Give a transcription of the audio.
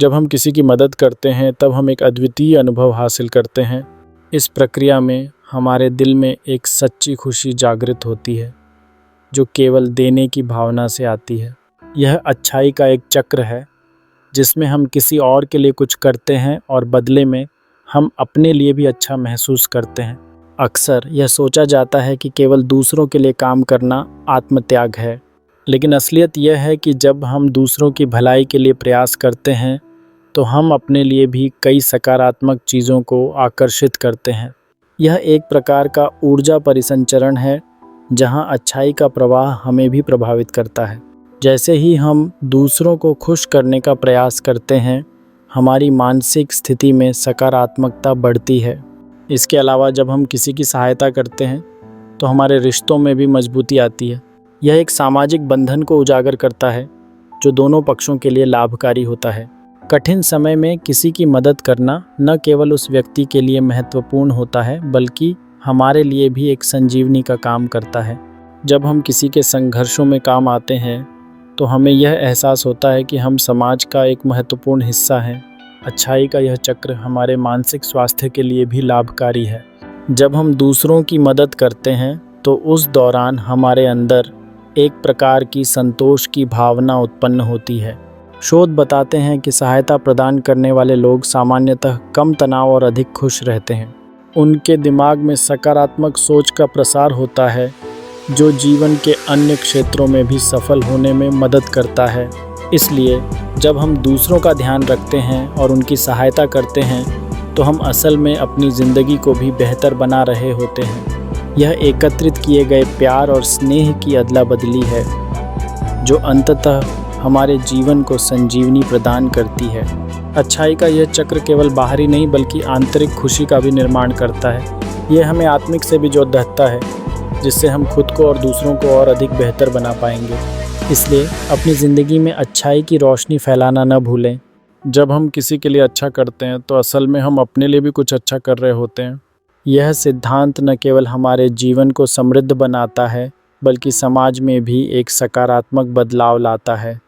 जब हम किसी की मदद करते हैं तब हम एक अद्वितीय अनुभव हासिल करते हैं। इस प्रक्रिया में हमारे दिल में एक सच्ची खुशी जागृत होती है जो केवल देने की भावना से आती है। यह अच्छाई का एक चक्र है जिसमें हम किसी और के लिए कुछ करते हैं और बदले में हम अपने लिए भी अच्छा महसूस करते हैं। अक्सर यह सोचा जाता है कि केवल दूसरों के लिए काम करना आत्मत्याग है, लेकिन असलियत यह है कि जब हम दूसरों की भलाई के लिए प्रयास करते हैं तो हम अपने लिए भी कई सकारात्मक चीज़ों को आकर्षित करते हैं। यह एक प्रकार का ऊर्जा परिसंचरण है जहां अच्छाई का प्रवाह हमें भी प्रभावित करता है। जैसे ही हम दूसरों को खुश करने का प्रयास करते हैं, हमारी मानसिक स्थिति में सकारात्मकता बढ़ती है। इसके अलावा जब हम किसी की सहायता करते हैं तो हमारे रिश्तों में भी मजबूती आती है। यह एक सामाजिक बंधन को उजागर करता है जो दोनों पक्षों के लिए लाभकारी होता है। कठिन समय में किसी की मदद करना न केवल उस व्यक्ति के लिए महत्वपूर्ण होता है बल्कि हमारे लिए भी एक संजीवनी का काम करता है। जब हम किसी के संघर्षों में काम आते हैं तो हमें यह एहसास होता है कि हम समाज का एक महत्वपूर्ण हिस्सा हैं। अच्छाई का यह चक्र हमारे मानसिक स्वास्थ्य के लिए भी लाभकारी है। जब हम दूसरों की मदद करते हैं तो उस दौरान हमारे अंदर एक प्रकार की संतोष की भावना उत्पन्न होती है। शोध बताते हैं कि सहायता प्रदान करने वाले लोग सामान्यतः कम तनाव और अधिक खुश रहते हैं। उनके दिमाग में सकारात्मक सोच का प्रसार होता है जो जीवन के अन्य क्षेत्रों में भी सफल होने में मदद करता है। इसलिए जब हम दूसरों का ध्यान रखते हैं और उनकी सहायता करते हैं तो हम असल में अपनी ज़िंदगी को भी बेहतर बना रहे होते हैं। यह एकत्रित किए गए प्यार और स्नेह की अदला बदली है जो अंततः हमारे जीवन को संजीवनी प्रदान करती है। अच्छाई का यह चक्र केवल बाहरी नहीं बल्कि आंतरिक खुशी का भी निर्माण करता है। यह हमें आत्मिक से भी जोड़ता है जिससे हम खुद को और दूसरों को और अधिक बेहतर बना पाएंगे। इसलिए अपनी ज़िंदगी में अच्छाई की रोशनी फैलाना न भूलें। जब हम किसी के लिए अच्छा करते हैं तो असल में हम अपने लिए भी कुछ अच्छा कर रहे होते हैं। यह सिद्धांत न केवल हमारे जीवन को समृद्ध बनाता है बल्कि समाज में भी एक सकारात्मक बदलाव लाता है।